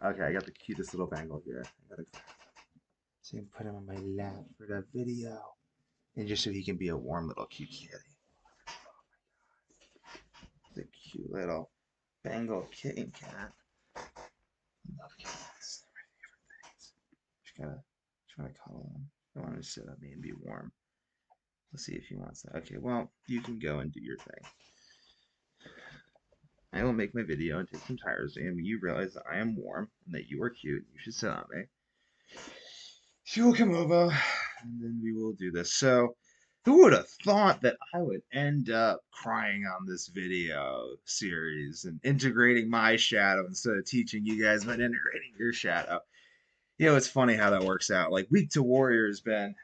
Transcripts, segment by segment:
Okay, I got the cutest little Bengal here. I gotta see him put him on my lap for the video. And just so he can be a warm little cute kitty. The cute little Bengal kitten cat. I love cats. They're my favorite things. Just gotta cuddle him. I want him to sit on me and be warm. Let's see if he wants that. Okay, well, you can go and do your thing. I will make my video and take some tires, and when you realize that I am warm and that you are cute, you should sit on me. She will come over, and then we will do this. So, who would have thought that I would end up crying on this video series and integrating my shadow instead of teaching you guys about integrating your shadow? You know, it's funny how that works out. Like, Week to Warrior has been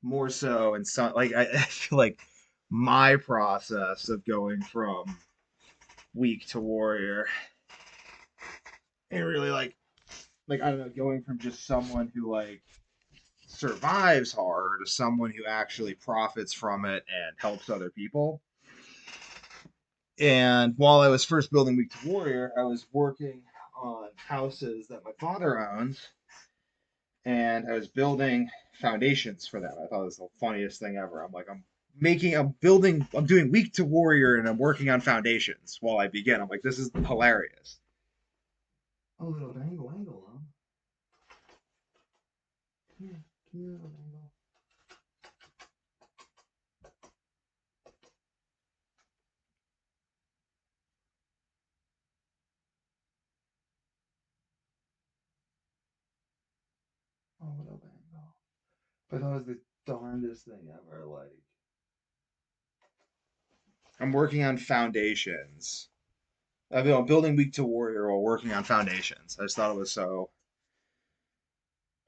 more so, and some like I feel like my process of going from Weak to Warrior and really like I don't know, going from just someone who like survives horror to someone who actually profits from it and helps other people. And while I was first building Weak to Warrior, I was working on houses that my father owns, and I was building foundations for them. I thought it was the funniest thing ever. I'm doing Weak to Warrior, and I'm working on foundations while I begin. I'm like, this is hilarious. A little angle, huh? Come here, little angle. Oh, little angle. But that was the darndest thing ever. Like, I'm working on foundations. I've been building Weak to Warrior while working on foundations. I just thought it was so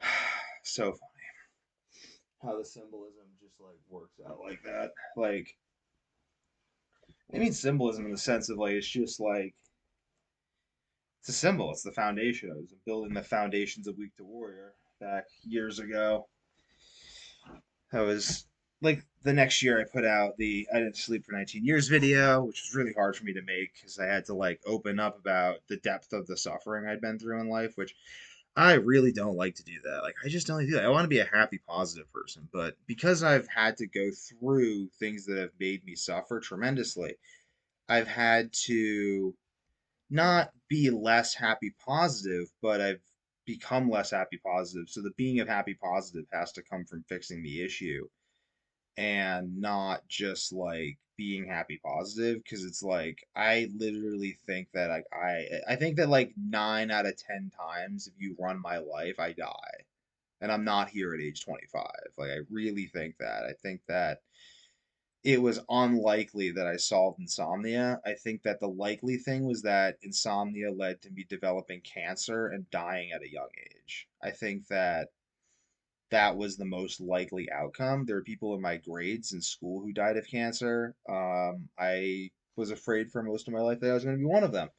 funny how the symbolism just like works out like that. Like, I mean symbolism in the sense of like it's just like it's a symbol. It's the foundation. I was building the foundations of Weak to Warrior back years ago. I was like the next year I put out the I didn't sleep for 19 years video, which was really hard for me to make because I had to like open up about the depth of the suffering I'd been through in life, which I really don't like to do that. Like I just don't like to do that. I want to be a happy, positive person, but because I've had to go through things that have made me suffer tremendously, I've had to not be less happy positive, but I've become less happy positive. So the being of happy positive has to come from fixing the issue and not just like being happy positive because it's like I literally think that I think that like 9 out of 10 times if you run my life I die and I'm not here at age 25. Like I really think that. I think that it was unlikely that I solved insomnia. I think that the likely thing was that insomnia led to me developing cancer and dying at a young age. I think that that was the most likely outcome. There were people in my grades in school who died of cancer. I was afraid for most of my life that I was going to be one of them,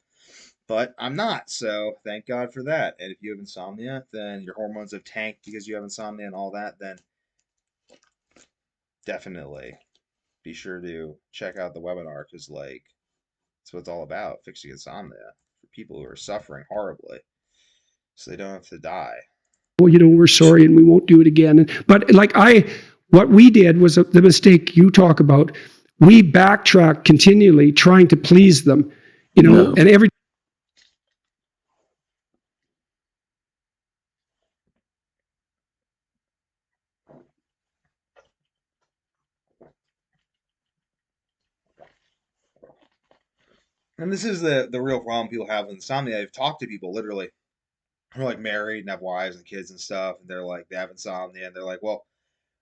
but I'm not. So thank God for that. And if you have insomnia, then your hormones have tanked because you have insomnia and all that, then definitely be sure to check out the webinar because, like, that's what it's all about fixing insomnia for people who are suffering horribly so they don't have to die. Well, we're sorry and we won't do it again. But like what we did was the mistake you talk about. We backtracked continually trying to please them, No. and every And this is the real problem people have with insomnia. I've talked to people literally who are like married and have wives and kids and stuff, and they're like they have insomnia, and they're like, well,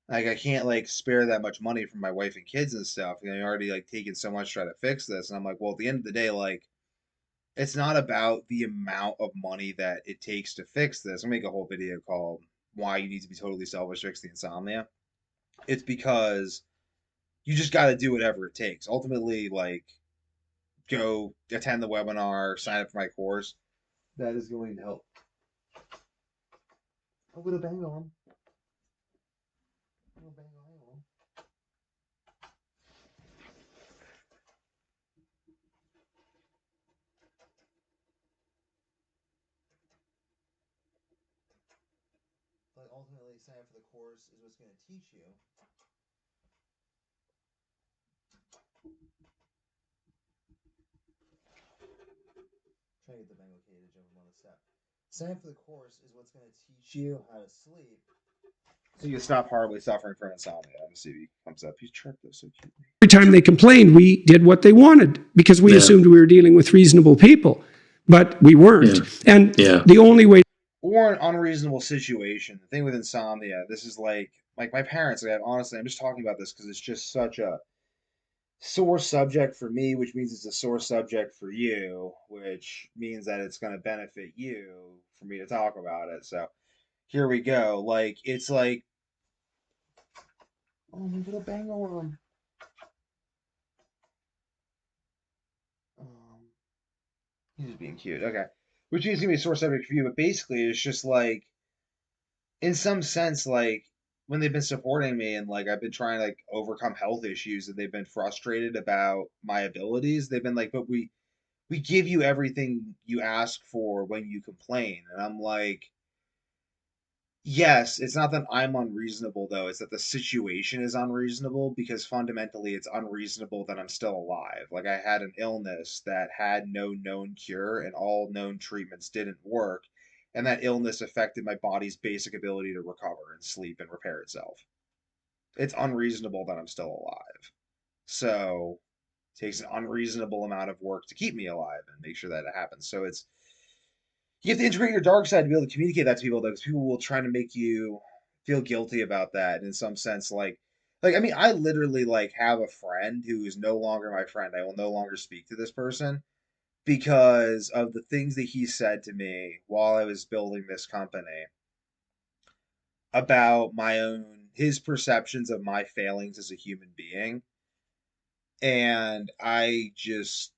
like I can't like spare that much money from my wife and kids and stuff. You know, I already like taken so much to try to fix this, and I'm like, well, at the end of the day, like it's not about the amount of money that it takes to fix this. I'll make a whole video called "Why You Need to Be Totally Selfish to Fix the Insomnia." It's because you just got to do whatever it takes. Ultimately, like go attend the webinar, sign up for my course. That is going to help. A little bang on. A little bang on. ultimately sign up for the course is what's going to teach you. Trying to get the Bengal K to jump him on the step. Sign up for the course is what's going to teach you how to sleep. So you stop horribly suffering from insomnia. Let me see if he comes up. He's chirped this so cutely. Every time they complained, we did what they wanted because we assumed we were dealing with reasonable people, but we weren't. And the only way. Or an unreasonable situation. The thing with insomnia, this is like my parents. Like, honestly, I'm just talking about this because it's just such a sore subject for me, which means it's a sore subject for you, which means that it's going to benefit you for me to talk about it. So here we go. Like, it's like, oh, my little Bengal worm. He's just being cute. Okay. Which is going to be a sore subject for you, but basically it's just like, in some sense, like, when they've been supporting me and like I've been trying to like overcome health issues and they've been frustrated about my abilities, they've been like, but we give you everything you ask for when you complain. And I'm like, yes, it's not that I'm unreasonable though, it's that the situation is unreasonable because fundamentally it's unreasonable that I'm still alive. Like I had an illness that had no known cure and all known treatments didn't work. And that illness affected my body's basic ability to recover and sleep and repair itself. It's unreasonable that I'm still alive. So it takes an unreasonable amount of work to keep me alive and make sure that it happens. So it's you have to integrate your dark side to be able to communicate that to people, though, because people will try to make you feel guilty about that in some sense. Like I mean, I literally like have a friend who is no longer my friend. I will no longer speak to this person because of the things that he said to me while I was building this company about his perceptions of my failings as a human being. And I just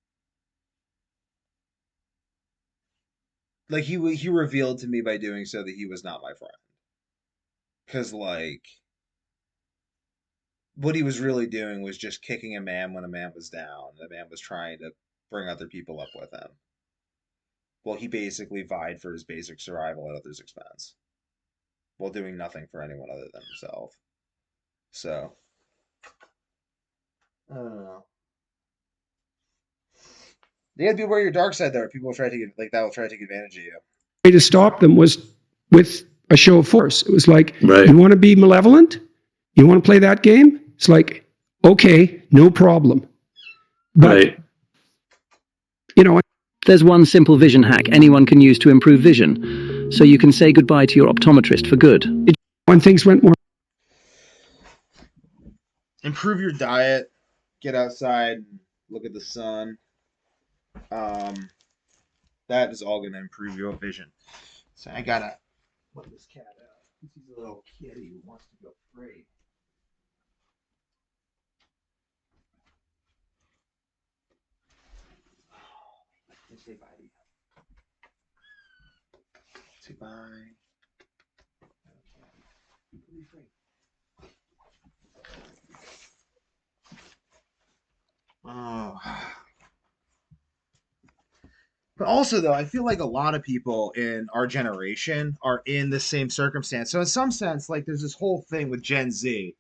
like he revealed to me by doing so that he was not my friend. Cause like what he was really doing was just kicking a man when a man was down. The man was trying to bring other people up with him. Well, he basically vied for his basic survival at others' expense while doing nothing for anyone other than himself. So, I don't know. You gotta be aware of your dark side, though. People will try to take like that will try to take advantage of you. Way to stop them was with a show of force. It was like, you want to be malevolent? You want to play that game? It's like, okay, no problem. But, you know, there's one simple vision hack anyone can use to improve vision, so you can say goodbye to your optometrist for good. When things went more. Improve your diet, get outside, look at the sun. That is all going to improve your vision. So I gotta let this cat out. He's a little kitty who wants to go free. Let's say bye to you. Say bye. Be free. Oh. But also, though, I feel like a lot of people in our generation are in the same circumstance. So, in some sense, like, there's this whole thing with Gen Z.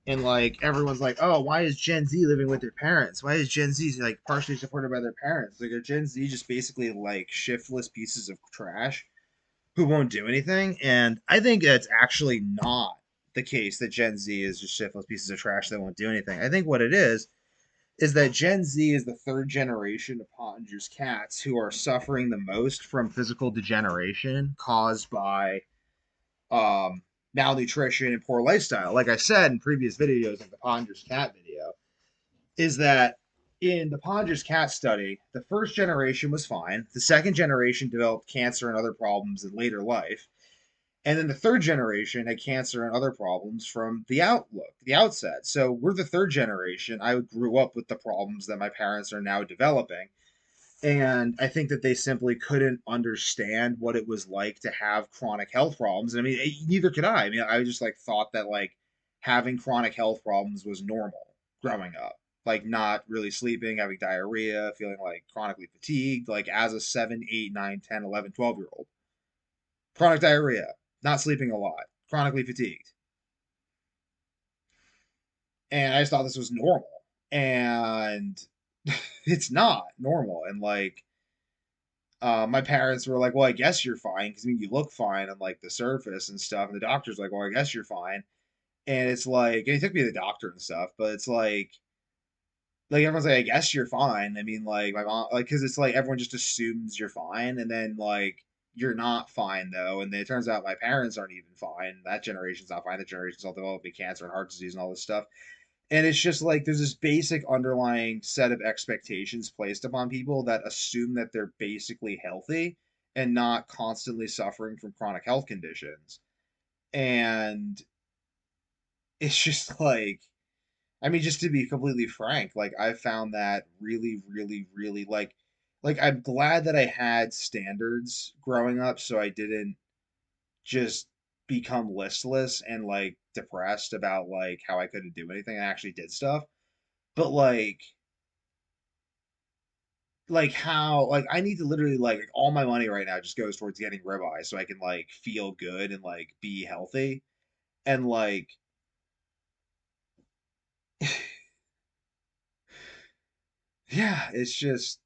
And, like, everyone's like, oh, why is Gen Z living with their parents? Why is Gen Z, like, partially supported by their parents? Like, are Gen Z just basically, like, shiftless pieces of trash who won't do anything? And I think it's actually not the case that Gen Z is just shiftless pieces of trash that won't do anything. I think what it is that Gen Z is the third generation of Pottinger's cats who are suffering the most from physical degeneration caused by malnutrition and poor lifestyle. Like I said in previous videos, like the Pottinger's cat video, is that in the Pottinger's cat study, the first generation was fine. The second generation developed cancer and other problems in later life. And then the third generation had cancer and other problems from the outset. So we're the third generation. I grew up with the problems that my parents are now developing. And I think that they simply couldn't understand what it was like to have chronic health problems. I mean, neither could I. I mean, I just like thought that like having chronic health problems was normal growing up. Like not really sleeping, having diarrhea, feeling like chronically fatigued, like as a 7, 8, 9, 10, 11, 12-year old. Chronic diarrhea, not sleeping a lot, chronically fatigued. And I just thought this was normal. And it's not normal. And like, my parents were like, "Well, I guess you're fine because I mean, you look fine on like the surface and stuff." And the doctor's like, "Well, I guess you're fine." And it's like, and he took me to the doctor and stuff, but it's like everyone's like, "I guess you're fine." I mean, like my mom, like, because it's like everyone just assumes you're fine, and then like you're not fine though, and then it turns out my parents aren't even fine. That generation's not fine. The generation's all developing cancer and heart disease and all this stuff. And it's just like there's this basic underlying set of expectations placed upon people that assume that they're basically healthy and not constantly suffering from chronic health conditions. And it's just like, I mean, just to be completely frank, like I found that really, really, really like I'm glad that I had standards growing up so I didn't just become listless and like depressed about like how I couldn't do anything. I actually did stuff. But like how like I need to literally like all my money right now just goes towards getting ribeye so I can like feel good and like be healthy and like yeah, it's just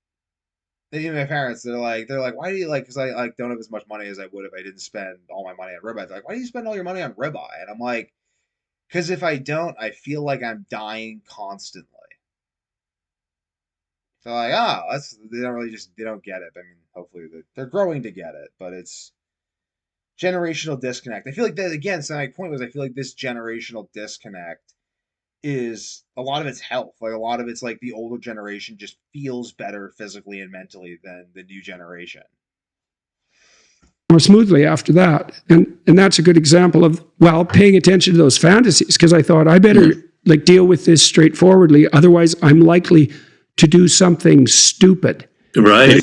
even my parents they're like why do you like because I like don't have as much money as I would if I didn't spend all my money on ribeye. They're like why do you spend all your money on ribeye? And I'm like because if I don't I feel like I'm dying constantly. So like that's they don't really just they don't get it. I mean hopefully they're growing to get it, but it's generational disconnect. I feel like that again. So my point was, I feel like this generational disconnect is a lot of it's health. Like a lot of it's like the older generation just feels better physically and mentally than the new generation. More smoothly after that. And that's a good example of, well, paying attention to those fantasies, because I thought I better like deal with this straightforwardly. Otherwise, I'm likely to do something stupid. Right.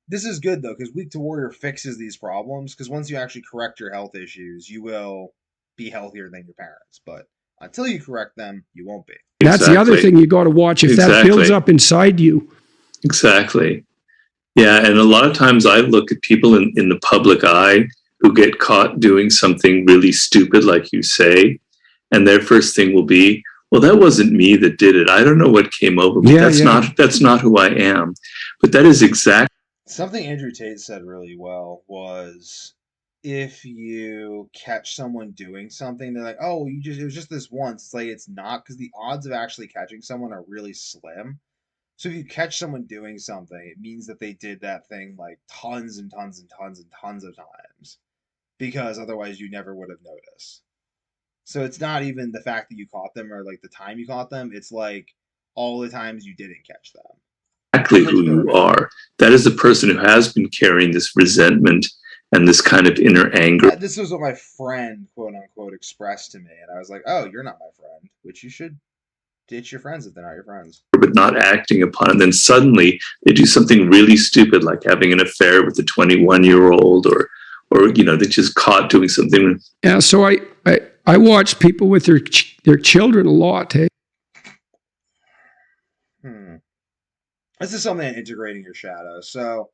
This is good though, because Week to Warrior fixes these problems. Because once you actually correct your health issues, you will be healthier than your parents. But until you correct them, you won't be. That's the other thing you got to watch. If that builds up inside you. Exactly. Yeah, and a lot of times I look at people in the public eye who get caught doing something really stupid, like you say, and their first thing will be, "Well, that wasn't me that did it. I don't know what came over me. That's not who I am." But that is exactly something Andrew Tate said really well was if you catch someone doing something, they're like, "Oh, it was just this once." It's like it's not because the odds of actually catching someone are really slim. So if you catch someone doing something, it means that they did that thing like tons and tons and tons and tons of times because otherwise you never would have noticed. So it's not even the fact that you caught them or like the time you caught them, it's like all the times you didn't catch them. who you are. That is the person who has been carrying this resentment and this kind of inner anger. This was what my friend, quote unquote, expressed to me, and I was like, "Oh, you're not my friend," which you should ditch your friends if they're not your friends. But not acting upon it. And then suddenly they do something really stupid, like having an affair with a 21-year-old, or they just caught doing something. Yeah. So I watch people with their children a lot. Hey. This is something integrating your shadow. So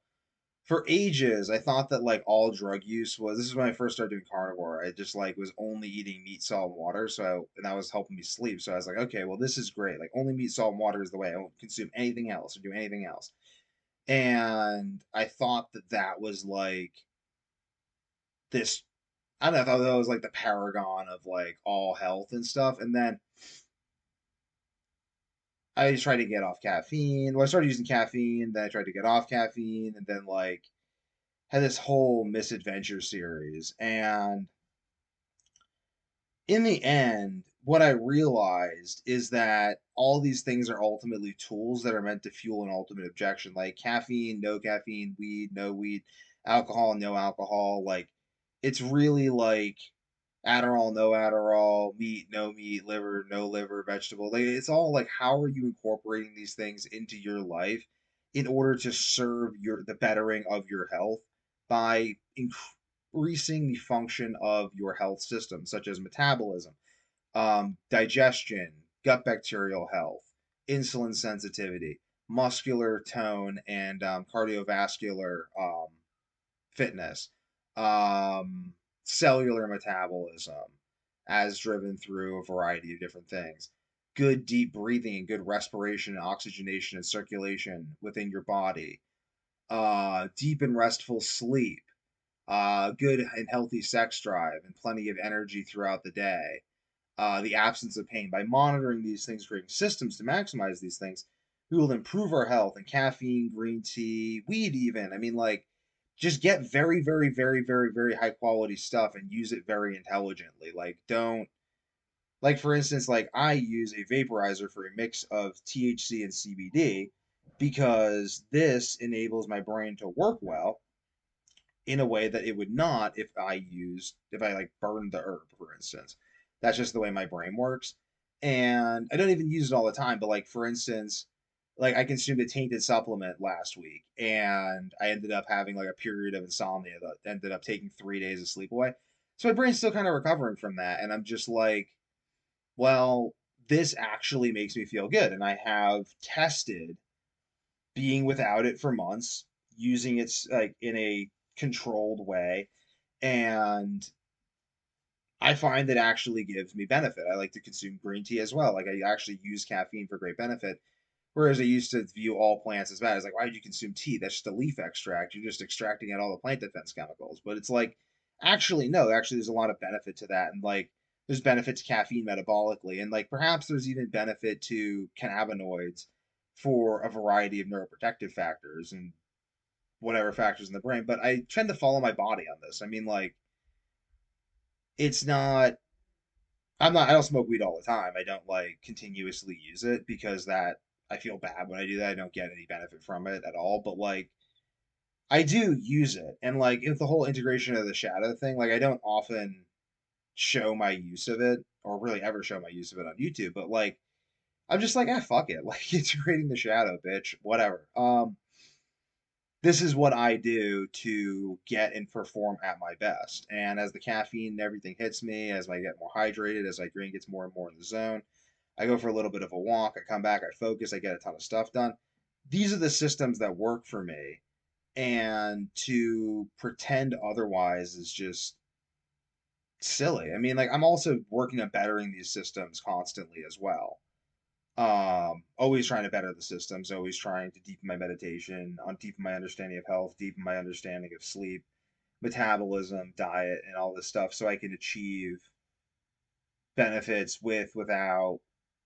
for ages, I thought that like all drug use was. This is when I first started doing carnivore. I just like was only eating meat, salt, and water. And that was helping me sleep. So I was like, okay, well this is great. Like only meat, salt, and water is the way. I won't consume anything else or do anything else. And I thought that that was like this. I don't know. I thought that was like the paragon of like all health and stuff. And then I tried to get off caffeine. Well, I started using caffeine. Then I tried to get off caffeine, and then like had this whole misadventure series. And in the end, what I realized is that all these things are ultimately tools that are meant to fuel an ultimate objection, like caffeine, no caffeine, weed, no weed, alcohol, no alcohol. Like it's really like Adderall, no Adderall, meat, no meat, liver, no liver, vegetable. Like it's all like how are you incorporating these things into your life in order to serve the bettering of your health by increasing the function of your health system, such as metabolism, digestion, gut bacterial health, insulin sensitivity, muscular tone, and cardiovascular fitness. cellular metabolism as driven through a variety of different things. Good deep breathing and good respiration and oxygenation and circulation within your body. Deep and restful sleep. Good and healthy sex drive and plenty of energy throughout the day. The absence of pain. By monitoring these things, creating systems to maximize these things, we will improve our health. And caffeine, green tea, weed, even. I mean, like, just get very, very, very, very, very high quality stuff and use it very intelligently. Like, don't, like, for instance, like, I use a vaporizer for a mix of THC and CBD because this enables my brain to work well in a way that it would not if I like burned the herb, for instance. That's just the way my brain works. And I don't even use it all the time, but like for instance, like I consumed a tainted supplement last week and I ended up having like a period of insomnia that ended up taking 3 days of sleep away. So my brain's still kind of recovering from that. And I'm just like, well, this actually makes me feel good. And I have tested being without it for months, using it like in a controlled way, and I find that actually gives me benefit. I like to consume green tea as well. Like I actually use caffeine for great benefit. Whereas I used to view all plants as bad. It's like, why did you consume tea? That's just a leaf extract. You're just extracting out all the plant defense chemicals. But it's like, actually, no, actually, there's a lot of benefit to that. And like, there's benefit to caffeine metabolically. And like, perhaps there's even benefit to cannabinoids for a variety of neuroprotective factors and whatever factors in the brain. But I tend to follow my body on this. I mean, like, it's not, I don't smoke weed all the time. I don't like continuously use it because that, I feel bad when I do that. I don't get any benefit from it at all. But like, I do use it. And like, if the whole integration of the shadow thing, like, I don't often show my use of it or really ever show my use of it on YouTube. But like, I'm just like, fuck it. Like, integrating the shadow, bitch. Whatever. This is what I do to get and perform at my best. And as the caffeine and everything hits me, as I get more hydrated, as my brain gets more and more in the zone, I go for a little bit of a walk, I come back, I focus, I get a ton of stuff done. These are the systems that work for me. And to pretend otherwise is just silly. I mean, like, I'm also working on bettering these systems constantly as well. Always trying to better the systems, always trying to deepen my meditation, on deepen my understanding of health, deepen my understanding of sleep, metabolism, diet, and all this stuff, so I can achieve benefits without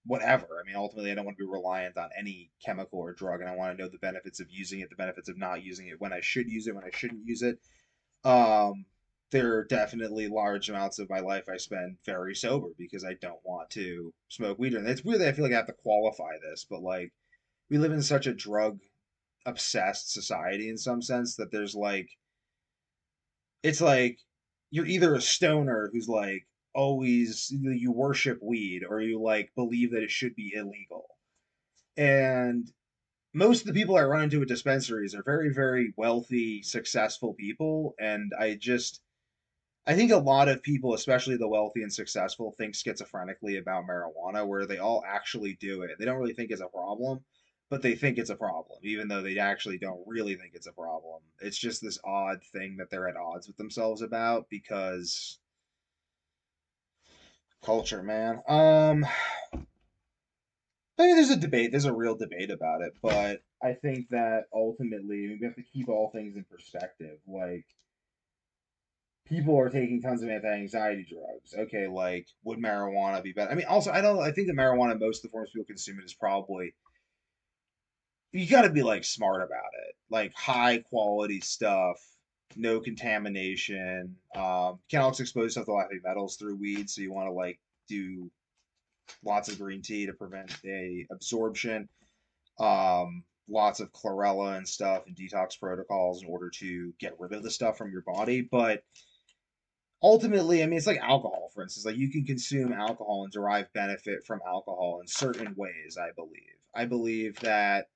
whatever. I mean, ultimately, I don't want to be reliant on any chemical or drug, and I want to know the benefits of using it, the benefits of not using it, when I should use it, when I shouldn't use it. Um, there are definitely large amounts of my life I spend very sober because I don't want to smoke weed. And it's weird that I feel like I have to qualify this, but like we live in such a drug obsessed society in some sense that there's like it's like you're either a stoner who's like always you worship weed or you like believe that it should be illegal. And most of the people I run into at dispensaries are very, very wealthy, successful people, and I think a lot of people, especially the wealthy and successful, think schizophrenically about marijuana, where they all actually do it. They don't really think it's a problem, but they think it's a problem, even though they actually don't really think it's a problem. It's just this odd thing that they're at odds with themselves about because culture, man. I mean, there's a debate. There's a real debate about it, but I think that ultimately we have to keep all things in perspective. Like, people are taking tons of anti-anxiety drugs. Okay, like would marijuana be better? I mean, also I think that marijuana, most of the forms people consume it is probably you got to be like smart about it, like high quality stuff, no contamination. You can also expose yourself to a lot of heavy metals through weed, so you want to like do lots of green tea to prevent a absorption. Lots of chlorella and stuff and detox protocols in order to get rid of the stuff from your body, but ultimately, I mean, it's like alcohol, for instance. Like you can consume alcohol and derive benefit from alcohol in certain ways. I believe. I believe that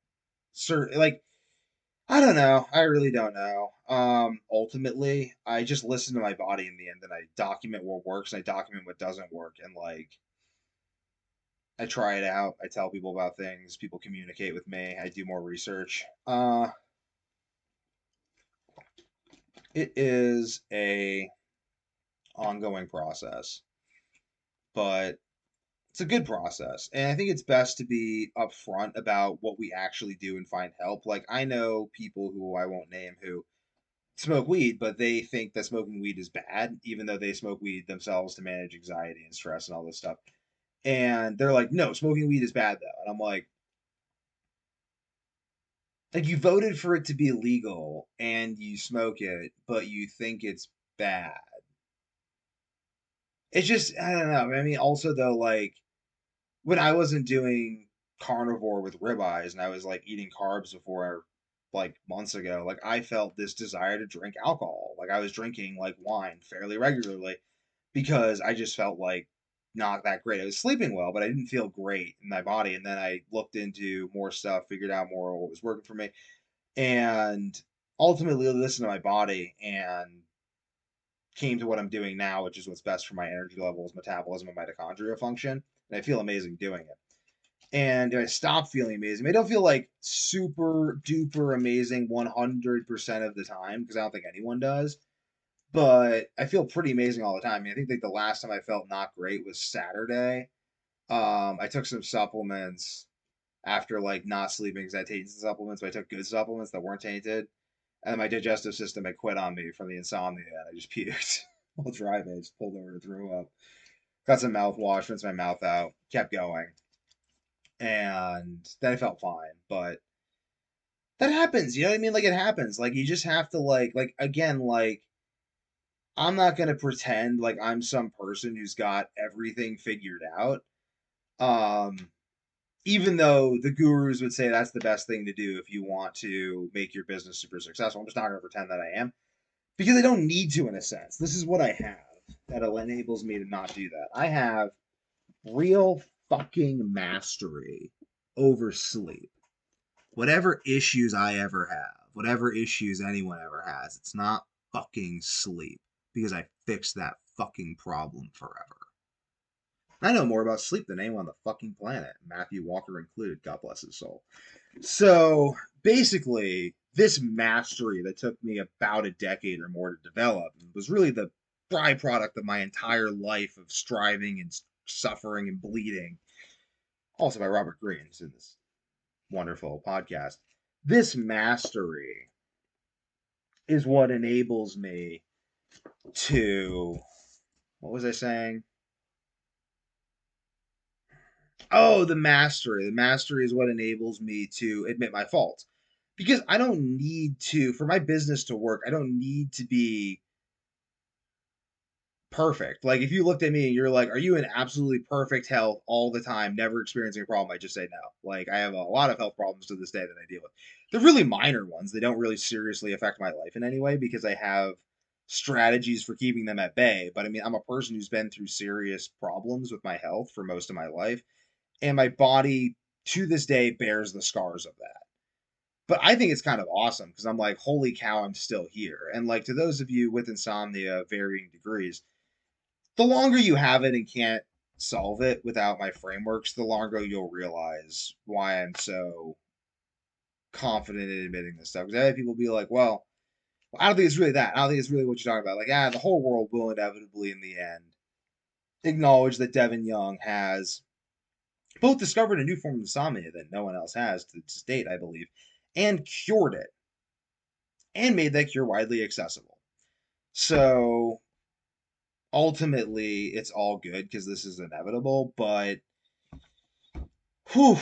certain, like, I don't know. I really don't know. Ultimately, I just listen to my body in the end, and I document what works and I document what doesn't work, and like, I try it out. I tell people about things. People communicate with me. I do more research. It is a ongoing process, but it's a good process. And I think it's best to be upfront about what we actually do and find help. Like, I know people who I won't name who smoke weed, but they think that smoking weed is bad, even though they smoke weed themselves to manage anxiety and stress and all this stuff. And they're like, no, smoking weed is bad though. And I'm like you voted for it to be legal and you smoke it, but you think it's bad. It's just, I don't know. I mean, also though, like when I wasn't doing carnivore with ribeyes and I was like eating carbs before like months ago, like I felt this desire to drink alcohol. Like I was drinking like wine fairly regularly because I just felt like not that great. I was sleeping well, but I didn't feel great in my body. And then I looked into more stuff, figured out more what was working for me, and ultimately listened to my body and came to what I'm doing now, which is what's best for my energy levels, metabolism, and mitochondria function. And I feel amazing doing it. And if I stop feeling amazing, I don't feel like super duper amazing 100% of the time because I don't think anyone does. But I feel pretty amazing all the time. I mean, I think like the last time I felt not great was Saturday. I took some supplements after like not sleeping because I tainted supplements, but I took good supplements that weren't tainted. And my digestive system had quit on me from the insomnia, and I just puked while driving. I just pulled over and threw up. Got some mouthwash, rinsed my mouth out, kept going, and then I felt fine. But that happens, you know what I mean? Like it happens. Like you just have to like again, like I'm not gonna pretend like I'm some person who's got everything figured out. Um, Even though the gurus would say that's the best thing to do if you want to make your business super successful, I'm just not gonna pretend that I am. Because I don't need to in a sense. This is what I have that enables me to not do that. I have real fucking mastery over sleep. Whatever issues I ever have, whatever issues anyone ever has, it's not fucking sleep because I fixed that fucking problem forever. I know more about sleep than anyone on the fucking planet, Matthew Walker included, God bless his soul. So basically, this mastery that took me about a decade or more to develop was really the byproduct of my entire life of striving and suffering and bleeding. Also by Robert Greene, who's in this wonderful podcast. This mastery is what enables me to. What was I saying? Oh, the mastery. The mastery is what enables me to admit my faults. Because I don't need to, for my business to work, I don't need to be perfect. Like, if you looked at me and you're like, are you in absolutely perfect health all the time, never experiencing a problem? I just say no. Like, I have a lot of health problems to this day that I deal with. They're really minor ones. They don't really seriously affect my life in any way because I have strategies for keeping them at bay. But I mean, I'm a person who's been through serious problems with my health for most of my life. And my body to this day bears the scars of that. But I think it's kind of awesome because I'm like, holy cow, I'm still here. And like to those of you with insomnia, varying degrees, the longer you have it and can't solve it without my frameworks, the longer you'll realize why I'm so confident in admitting this stuff. Because I have people be like, well, I don't think it's really that. I don't think it's really what you're talking about. Like, the whole world will inevitably, in the end, acknowledge that Devin Young has both discovered a new form of insomnia that no one else has to this date, I believe, and cured it, and made that cure widely accessible. So ultimately, it's all good because this is inevitable, but whew,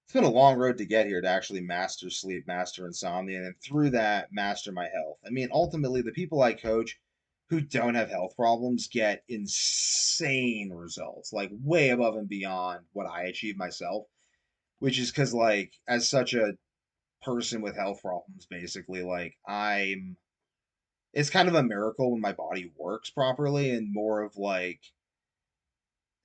it's been a long road to get here to actually master sleep, master insomnia, and through that, master my health. I mean, ultimately, the people I coach who don't have health problems get insane results, like way above and beyond what I achieve myself, which is because, like, as such a person with health problems, basically, like, it's kind of a miracle when my body works properly and more of like,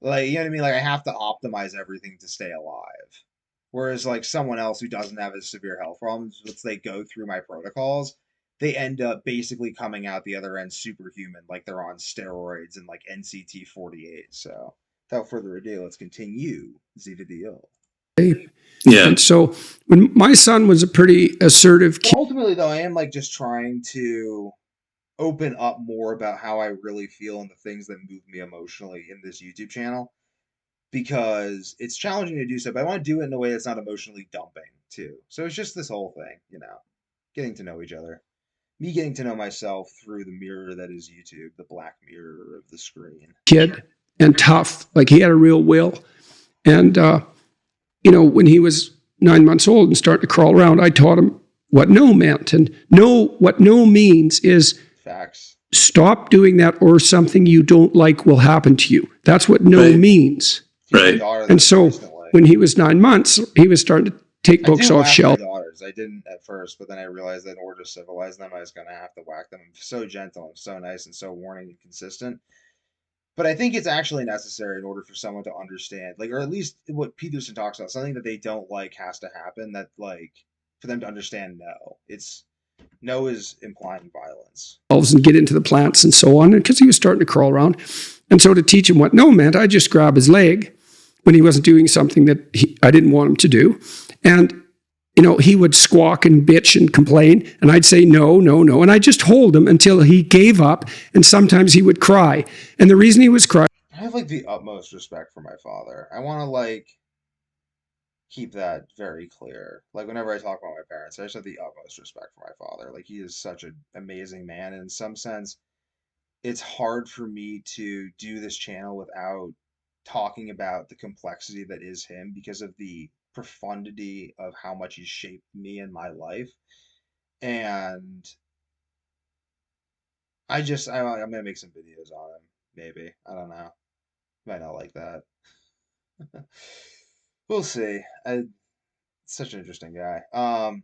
you know what I mean? Like, I have to optimize everything to stay alive. Whereas, like, someone else who doesn't have as severe health problems, once they go through my protocols, they end up basically coming out the other end superhuman, like they're on steroids and like NCT 48. So, without further ado, let's continue the video. Yeah. And so when my son was a pretty assertive kid. Ultimately, though, I am like just trying to open up more about how I really feel and the things that move me emotionally in this YouTube channel, because it's challenging to do so, but I want to do it in a way that's not emotionally dumping too. So it's just this whole thing, getting to know each other. Me getting to know myself through the mirror that is YouTube, the black mirror of the screen. Kid and tough. Like he had a real will. And, when he was 9 months old and started to crawl around, I taught him what no meant. And what no means is facts. Stop doing that or something you don't like will happen to you. That's what no means. Right. And so when he was 9 months, he was starting to take books off shelves. I didn't at first, but then I realized that in order to civilize them, I was going to have to whack them. I'm so gentle and so nice and so warning and consistent. But I think it's actually necessary in order for someone to understand, or at least what Peterson talks about, something that they don't like has to happen, that for them to understand no is implying violence. And get into the plants and so on, because he was starting to crawl around. And so to teach him what no meant, I just grab his leg when he wasn't doing something that I didn't want him to do. And he would squawk and bitch and complain, and I'd say, no, no, no. And I'd just hold him until he gave up, and sometimes he would cry. And the reason he was crying... I have, the utmost respect for my father. I want to, keep that very clear. Whenever I talk about my parents, I just have the utmost respect for my father. He is such an amazing man, and in some sense, it's hard for me to do this channel without talking about the complexity that is him, because of the profundity of how much he's shaped me in my life. And I'm gonna make some videos on him, maybe. I don't know. Might not like that. We'll see. Such an interesting guy. I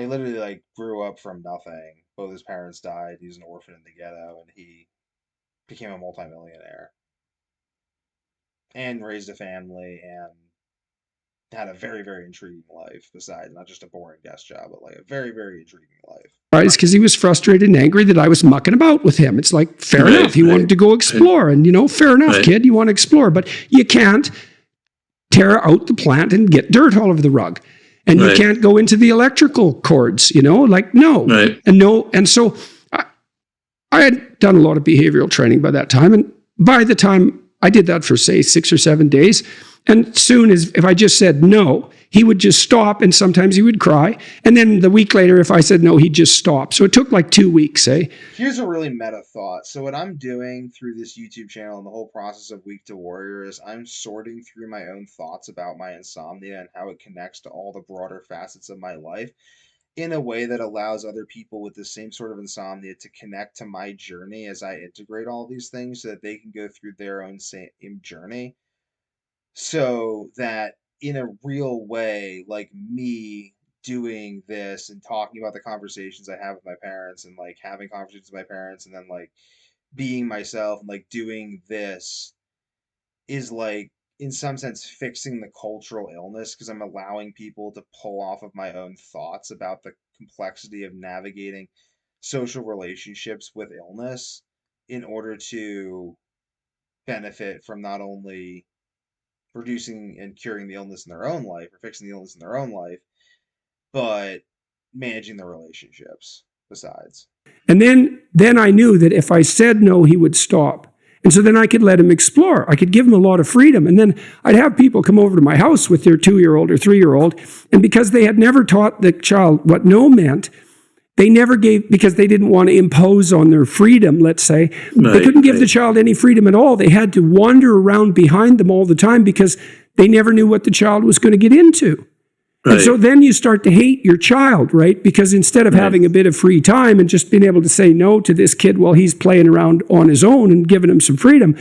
literally grew up from nothing. Both his parents died. He was an orphan in the ghetto, and he became a multimillionaire and raised a family and had a very, very intriguing life, besides not just a boring desk job, but a very, very intriguing life. Right, it's because he was frustrated and angry that I was mucking about with him. It's fair enough. He wanted to go explore, and fair enough, kid, you want to explore, but you can't tear out the plant and get dirt all over the rug. And you can't go into the electrical cords, no. Right. And no. And so I had done a lot of behavioral training by that time. And by the time I did that for, say, 6 or 7 days, and soon as if I just said no, he would just stop, and sometimes he would cry. And then the week later, if I said no, he'd just stop. So it took 2 weeks, eh? Here's a really meta thought. So what I'm doing through this YouTube channel and the whole process of Week to Warrior is I'm sorting through my own thoughts about my insomnia and how it connects to all the broader facets of my life in a way that allows other people with the same sort of insomnia to connect to my journey as I integrate all these things, so that they can go through their own same journey. So that in a real way, me doing this and talking about the conversations I have with my parents, and having conversations with my parents, and then being myself, and doing this is in some sense fixing the cultural illness, because I'm allowing people to pull off of my own thoughts about the complexity of navigating social relationships with illness in order to benefit from not only reducing and curing the illness in their own life, or fixing the illness in their own life, but managing the relationships besides. And then I knew that if I said no, he would stop. And so then I could let him explore. I could give him a lot of freedom. And then I'd have people come over to my house with their 2-year-old or 3-year-old. And because they had never taught the child what no meant, they never gave, because they didn't want to impose on their freedom, let's say. They couldn't give the child any freedom at all. They had to wander around behind them all the time, because they never knew what the child was going to get into. And so then you start to hate your child, right? Because instead of having a bit of free time and just being able to say no to this kid while he's playing around on his own and giving him some freedom,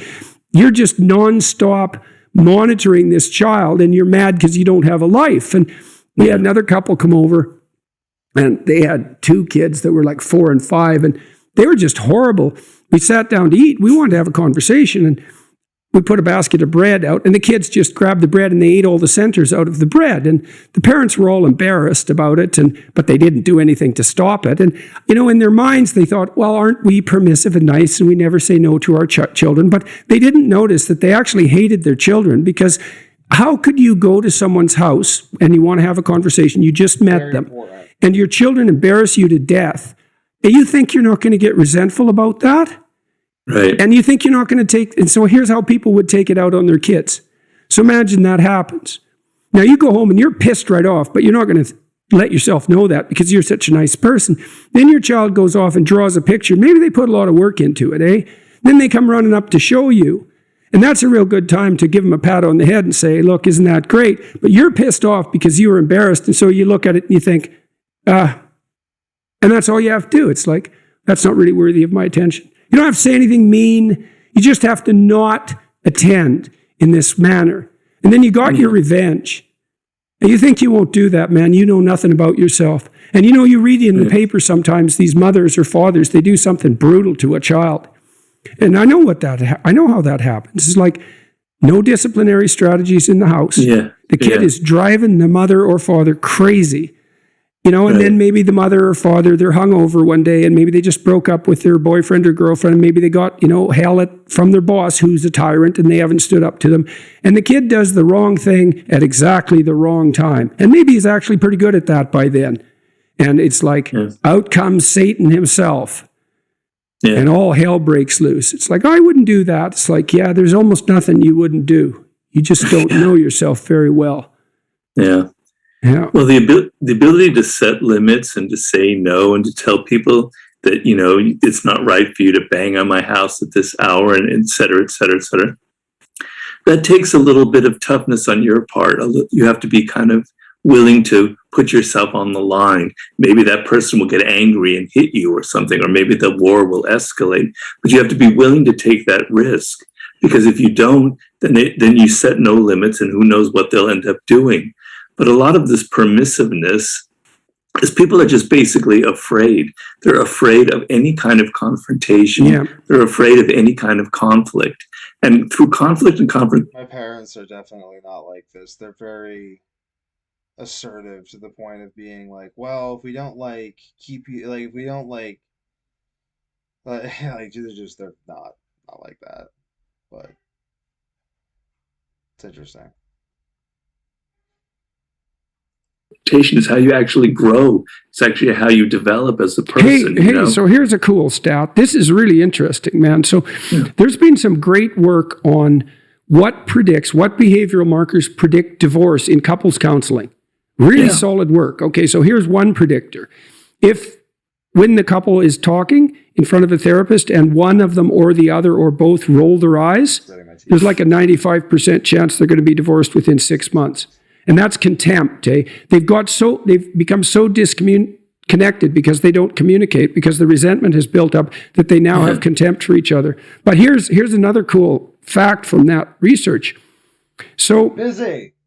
you're just nonstop monitoring this child, and you're mad because you don't have a life. And we had another couple come over, and they had 2 kids that were 4 and 5, and they were just horrible. We sat down to eat. We wanted to have a conversation, and we put a basket of bread out, and the kids just grabbed the bread and they ate all the centers out of the bread. And the parents were all embarrassed about it, but they didn't do anything to stop it. And, in their minds, they thought, well, aren't we permissive and nice, and we never say no to our children? But they didn't notice that they actually hated their children, because how could you go to someone's house and you want to have a conversation? You just met them. and your children embarrass you to death, and you think you're not going to get resentful about that? Right. And you think you're not going to take, and so here's how people would take it out on their kids. So imagine that happens. Now you go home and you're pissed right off, but you're not going to let yourself know that because you're such a nice person. Then your child goes off and draws a picture. Maybe they put a lot of work into it, eh? Then they come running up to show you. And that's a real good time to give them a pat on the head and say, look, isn't that great? But you're pissed off because you were embarrassed. And so you look at it and you think, and that's all you have to do. It's like, that's not really worthy of my attention. You don't have to say anything mean. You just have to not attend in this manner. And then you got your revenge. And you think you won't do that, man. You know nothing about yourself. And you know, you read in the paper sometimes these mothers or fathers, they do something brutal to a child. And I know I know how that happens. It's like no disciplinary strategies in the house. Yeah. The kid is driving the mother or father crazy. You know, and then maybe the mother or father, they're hungover one day and maybe they just broke up with their boyfriend or girlfriend. And maybe they got, hell from their boss who's a tyrant and they haven't stood up to them. And the kid does the wrong thing at exactly the wrong time. And maybe he's actually pretty good at that by then. And it's like, out comes Satan himself. Yeah. And all hell breaks loose. It's like, I wouldn't do that. It's like, yeah, there's almost nothing you wouldn't do. You just don't know yourself very well. Yeah. Yeah. Well, the ability to set limits and to say no and to tell people that, it's not right for you to bang on my house at this hour and et cetera, et cetera, et cetera. That takes a little bit of toughness on your part. You have to be kind of willing to put yourself on the line. Maybe that person will get angry and hit you or something, or maybe the war will escalate. But you have to be willing to take that risk, because if you don't, then you set no limits and who knows what they'll end up doing. But a lot of this permissiveness is people are just basically afraid. They're afraid of any kind of confrontation. Yeah. They're afraid of any kind of conflict. And through conflict and my parents are definitely not like this. They're very assertive to the point of being like, well, if we don't keep you, if we don't they're not like that. But it's interesting. Is how you actually grow. It's actually how you develop as a person. Hey, so here's a cool stat. This is really interesting, man. So there's been some great work on what behavioral markers predict divorce in couples counseling. Really solid work. Okay, so here's one predictor. When the couple is talking in front of a therapist and one of them or the other or both roll their eyes, there's like a 95% chance they're going to be divorced within 6 months. And that's contempt. They've become so disconnected because they don't communicate, because the resentment has built up that they now have contempt for each other. But here's another cool fact from that research. So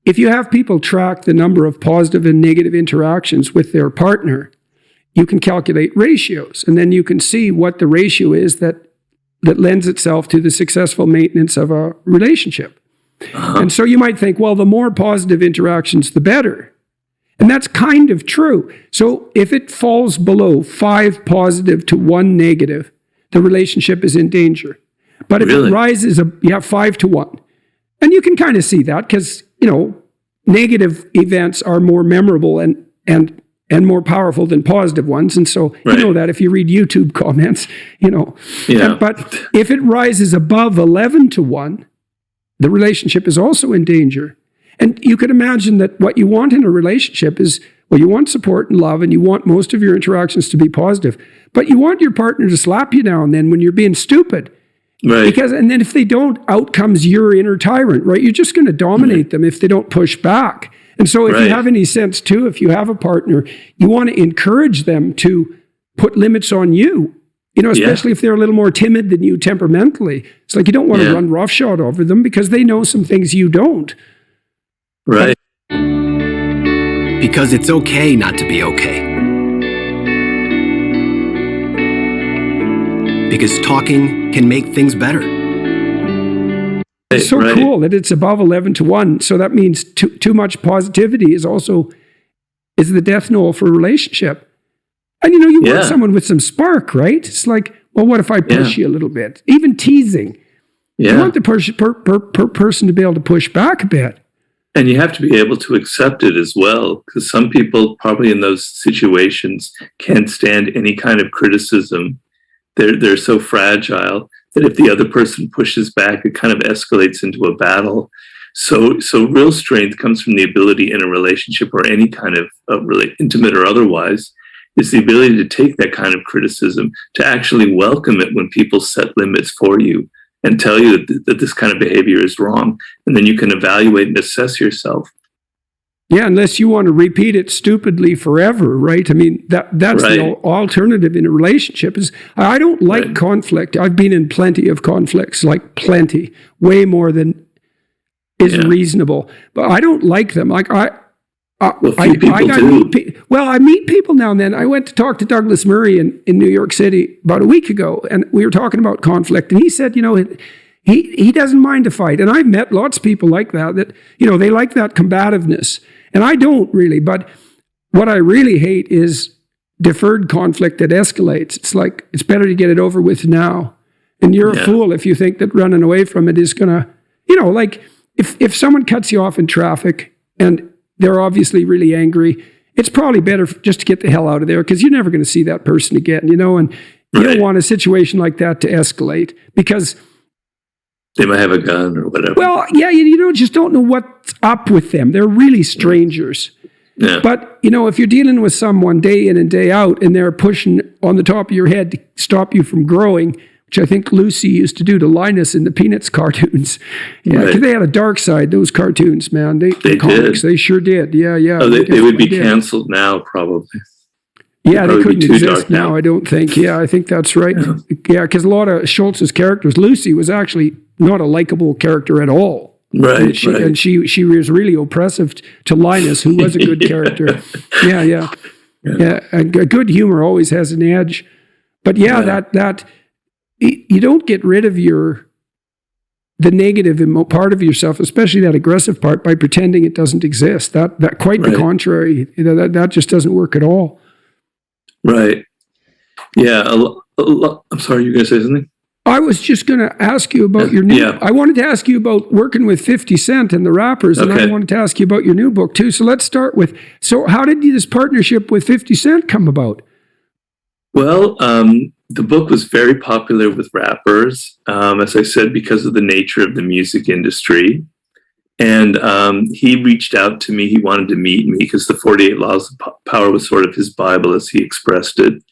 if you have people track the number of positive and negative interactions with their partner, you can calculate ratios, and then you can see what the ratio is that lends itself to the successful maintenance of a relationship. And so you might think, well, the more positive interactions, the better. And that's kind of true. So if it falls below 5 positive to 1 negative, the relationship is in danger. But if it rises, 5 to 1. And you can kind of see that because, negative events are more memorable and more powerful than positive ones. And so you know that if you read YouTube comments, But if it rises above 11 to 1, the relationship is also in danger. And you could imagine that what you want in a relationship is, well, you want support and love, and you want most of your interactions to be positive, but you want your partner to slap you now and then when you're being stupid. Right. And then if they don't, out comes your inner tyrant, right? You're just going to dominate them if they don't push back. And so if you have any sense too, if you have a partner, you want to encourage them to put limits on you. Especially if they're a little more timid than you temperamentally. It's like you don't want to run roughshod over them because they know some things you don't. Right. Because it's okay not to be okay. Because talking can make things better. It's so cool that it's above 11 to 1. So that means too much positivity is the death knell for a relationship. And you want someone with some spark, right? It's like, well, what if I push you a little bit? Even teasing. You want the person to be able to push back a bit. And you have to be able to accept it as well, because some people probably in those situations can't stand any kind of criticism. They're so fragile that if the other person pushes back, it kind of escalates into a battle. So real strength comes from the ability in a relationship or any kind of really intimate or otherwise, is the ability to take that kind of criticism, to actually welcome it when people set limits for you and tell you that this kind of behavior is wrong. And then you can evaluate and assess yourself. Yeah, unless you want to repeat it stupidly forever, right? I mean, that's Right. the alternative in a relationship. Is I don't like Right. conflict. I've been in plenty of conflicts, like plenty, way more than is Yeah. reasonable. But I don't like them. Like Well, few people do. I meet people now and then. I went to talk to Douglas Murray in New York City about a week ago, and we were talking about conflict, and he said, he doesn't mind a fight. And I've met lots of people like that, they like that combativeness. And I don't really, but what I really hate is deferred conflict that escalates. It's like, it's better to get it over with now. And you're a fool if you think that running away from it is going to, like if someone cuts you off in traffic and they're obviously really angry, it's probably better just to get the hell out of there, because you're never going to see that person again, and you don't want a situation like that to escalate, because they might have a gun or whatever. well, yeah, you just don't know what's up with them. They're really strangers. Yeah. But, if you're dealing with someone day in and day out and they're pushing on the top of your head to stop you from growing, which I think Lucy used to do to Linus in the Peanuts cartoons. Yeah, because they had a dark side, those cartoons, man. They comics, did. They sure did. Yeah. Oh, they would be canceled now, probably. Yeah, they couldn't too exist dark now, I don't think. Yeah, I think that's right. Yeah, because a lot of Schultz's characters, Lucy was actually not a likable character at all. Right, and she was really oppressive to Linus, who was a good character. Yeah. And good humor always has an edge. But that you don't get rid of the negative part of yourself, especially that aggressive part, by pretending it doesn't exist. That quite the contrary. That just doesn't work at all. Right. Yeah. I'm sorry, you were going to say something? I was just going to ask you about your new. I wanted to ask you about working with 50 Cent and the rappers, and I wanted to ask you about your new book too. So let's start with. So how did this partnership with 50 Cent come about? Well, the book was very popular with rappers, as I said, because of the nature of the music industry. And he reached out to me. He wanted to meet me because the 48 Laws of Power was sort of his Bible, as he expressed it.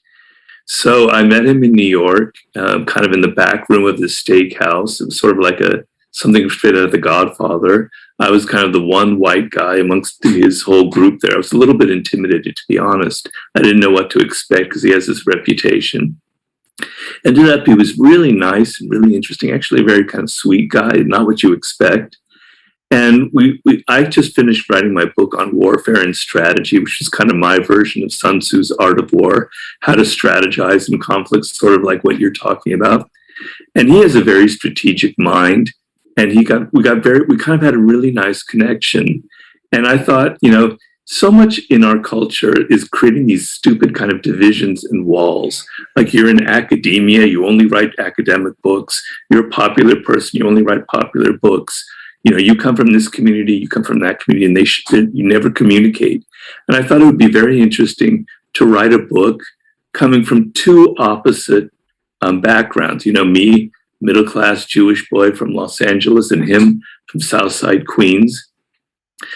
So I met him in New York, kind of in the back room of this steakhouse. It was sort of like something straight out of The Godfather. I was kind of the one white guy amongst his whole group there. I was a little bit intimidated, to be honest. I didn't know what to expect because he has this reputation. Ended up, he was really nice and really interesting, actually a very kind of sweet guy, not what you expect. And I just finished writing my book on warfare and strategy, which is kind of my version of Sun Tzu's Art of War, how to strategize in conflicts, sort of like what you're talking about. And he has a very strategic mind, and we kind of had a really nice connection. And I thought, so much in our culture is creating these stupid kind of divisions and walls. Like you're in academia, you only write academic books. You're a popular person, you only write popular books. You come from this community, you come from that community, and you never communicate. And I thought it would be very interesting to write a book coming from two opposite backgrounds. Me, middle-class Jewish boy from Los Angeles, and him from Southside Queens.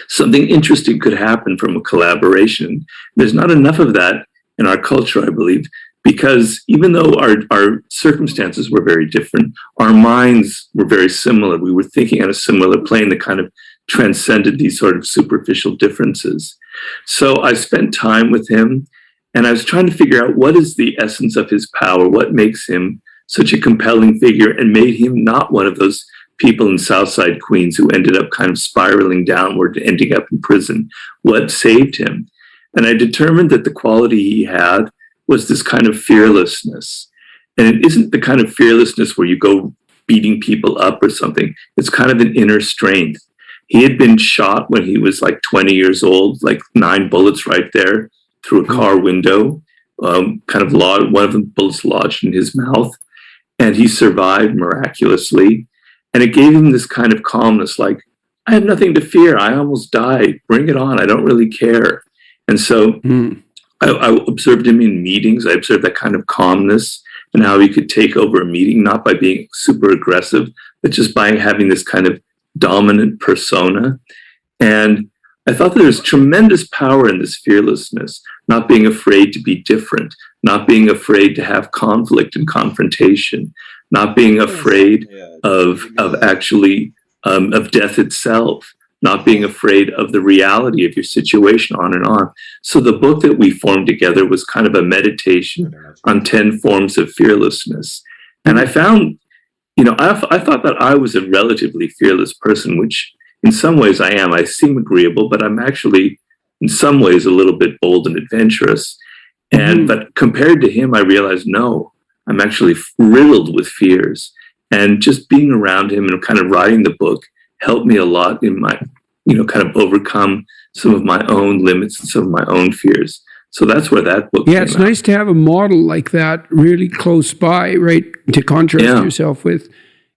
Something interesting could happen from a collaboration. There's not enough of that in our culture, I believe, because even though our circumstances were very different, our minds were very similar. We were thinking on a similar plane that kind of transcended these sort of superficial differences. So I spent time with him, and I was trying to figure out what is the essence of his power, what makes him such a compelling figure and made him not one of those people in Southside Queens who ended up kind of spiraling downward and ending up in prison. What saved him? And I determined that the quality he had was this kind of fearlessness. And it isn't the kind of fearlessness where you go beating people up or something. It's kind of an inner strength. He had been shot when he was like 20 years old, like 9 bullets right there through a car window, one of the bullets lodged in his mouth. And he survived miraculously. And it gave him this kind of calmness, like, I have nothing to fear. I almost died. Bring it on. I don't really care. And so I observed him in meetings. I observed that kind of calmness and how he could take over a meeting, not by being super aggressive, but just by having this kind of dominant persona. And I thought there was tremendous power in this fearlessness, not being afraid to be different, not being afraid to have conflict and confrontation, not being afraid of actually of death itself, not being afraid of the reality of your situation, on and on. So the book that we formed together was kind of a meditation on 10 forms of fearlessness. And I found, I thought that I was a relatively fearless person, which in some ways I am. I seem agreeable, but I'm actually in some ways a little bit bold and adventurous. But compared to him, I realized, no, I'm actually riddled with fears. And just being around him and kind of writing the book helped me a lot in my, kind of overcome some of my own limits and some of my own fears. So that's where that book came it's out. nice to have a model like that really close by, right, to contrast yourself with.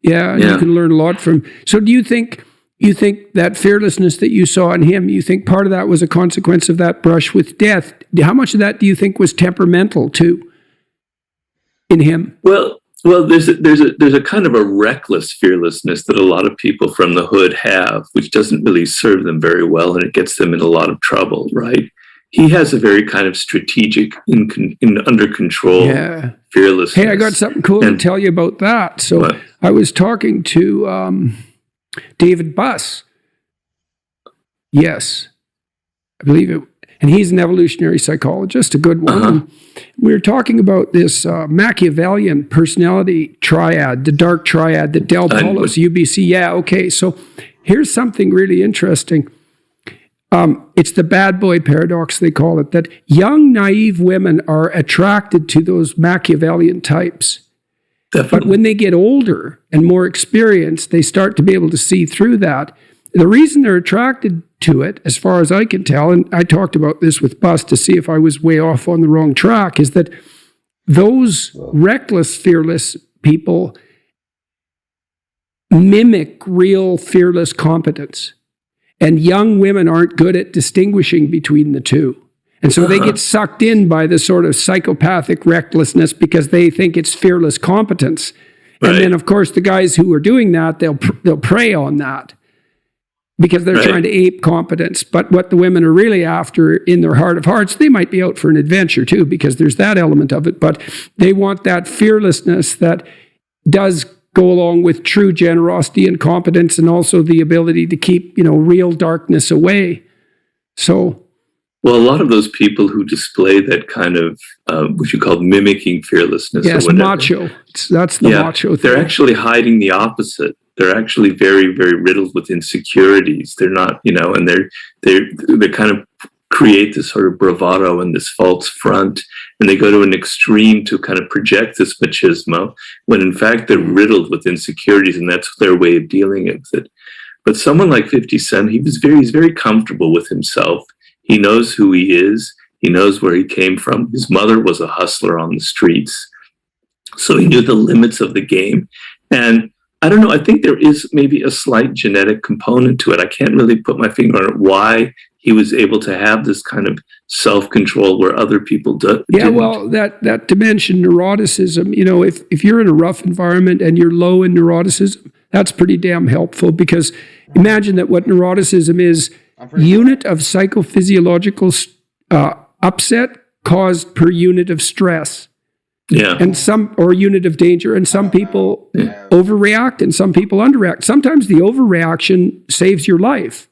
Yeah, and you can learn a lot from. So do you think that fearlessness that you saw in him, you think part of that was a consequence of that brush with death? How much of that do you think was temperamental too in him? Well, there's a kind of a reckless fearlessness that a lot of people from the hood have, which doesn't really serve them very well, and it gets them in a lot of trouble, right? He has a very kind of strategic, under control fearlessness. Hey, I got something cool to tell you about that. So I was talking to David Buss. Yes, I believe it. And he's an evolutionary psychologist, a good one. And we were talking about this Machiavellian personality triad, the dark triad that Del Paulo's UBC. Yeah, okay. So here's something really interesting. It's the bad boy paradox, they call it, that young, naive women are attracted to those Machiavellian types. Definitely. But when they get older and more experienced, they start to be able to see through that. The reason they're attracted to it, as far as I can tell, and I talked about this with Bus to see if I was way off on the wrong track, is that those reckless, fearless people mimic real fearless competence. And young women aren't good at distinguishing between the two. And so they get sucked in by the sort of psychopathic recklessness because they think it's fearless competence. Right. And then, of course, the guys who are doing that, they'll prey on that because they're trying to ape competence. But what the women are really after in their heart of hearts, they might be out for an adventure too, because there's that element of it. But they want that fearlessness that does go along with true generosity and competence, and also the ability to keep, real darkness away. So, well, a lot of those people who display that kind of what you call mimicking fearlessness, macho. That's the macho thing. They're actually hiding the opposite. They're actually very, very riddled with insecurities. They're not, and they kind of create this sort of bravado and this false front, and they go to an extreme to kind of project this machismo, when in fact they're riddled with insecurities, and that's their way of dealing with it. But someone like 50 Cent, he's very comfortable with himself. He knows who he is. He knows where he came from. His mother was a hustler on the streets, so he knew the limits of the game. And I don't know, I think there is maybe a slight genetic component to it. I can't really put my finger on it, why he was able to have this kind of self-control where other people didn't. Well, that dimension, neuroticism, if you're in a rough environment and you're low in neuroticism, that's pretty damn helpful, because imagine that what neuroticism is, unit of psychophysiological upset caused per unit of stress. Yeah. And or unit of danger. And some people overreact and some people underreact. Sometimes the overreaction saves your life.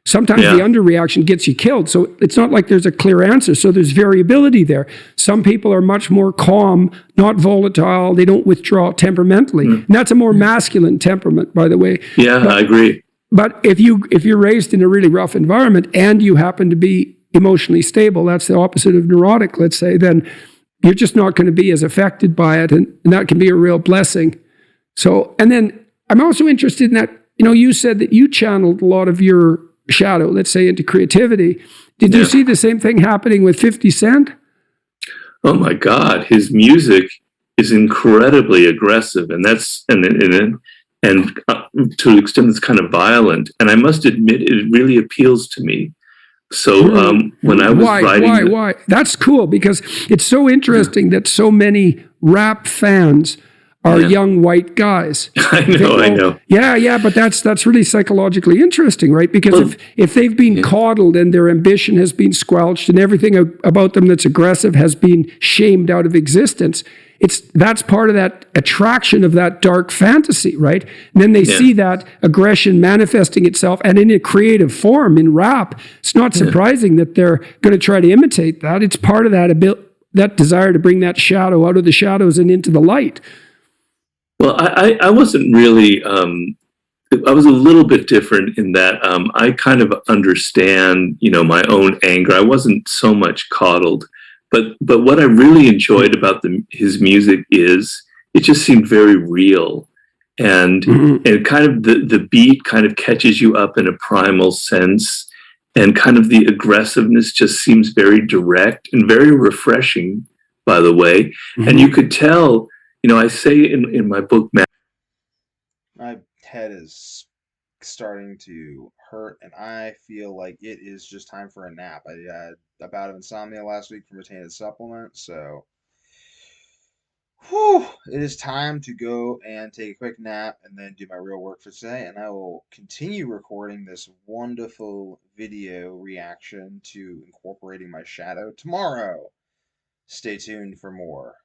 Sometimes the underreaction gets you killed. So it's not like there's a clear answer. So there's variability there. Some people are much more calm, not volatile. They don't withdraw temperamentally. And that's a more masculine temperament, by the way. Yeah, I agree. But if you're raised in a really rough environment and you happen to be emotionally stable, that's the opposite of neurotic, let's say, then you're just not going to be as affected by it. And that can be a real blessing. So, and then I'm also interested in that, you said that you channeled a lot of your shadow, let's say, into creativity. Did you see the same thing happening with 50 Cent? Oh my God, his music is incredibly aggressive, and and to an extent that's kind of violent. And I must admit, it really appeals to me. So when I was writing, why? That's cool, because it's so interesting that so many rap fans are young white guys. I know. Yeah, but that's really psychologically interesting, right? Because if they've been coddled and their ambition has been squelched and everything about them that's aggressive has been shamed out of existence, that's part of that attraction of that dark fantasy, right? And then they see that aggression manifesting itself and in a creative form in rap. It's not surprising that they're going to try to imitate that. It's part of that desire to bring that shadow out of the shadows and into the light. Well, I wasn't really, I was a little bit different in that I kind of understand, my own anger. I wasn't so much coddled, but what I really enjoyed about his music is it just seemed very real. And kind of the beat kind of catches you up in a primal sense, and kind of the aggressiveness just seems very direct and very refreshing, by the way. And you could tell, I say in my book, My head is starting to hurt, and I feel like it is just time for a nap. I had a bout of insomnia last week from a tainted supplement, so it is time to go and take a quick nap and then do my real work for today. And I will continue recording this wonderful video reaction to incorporating my shadow tomorrow. Stay tuned for more.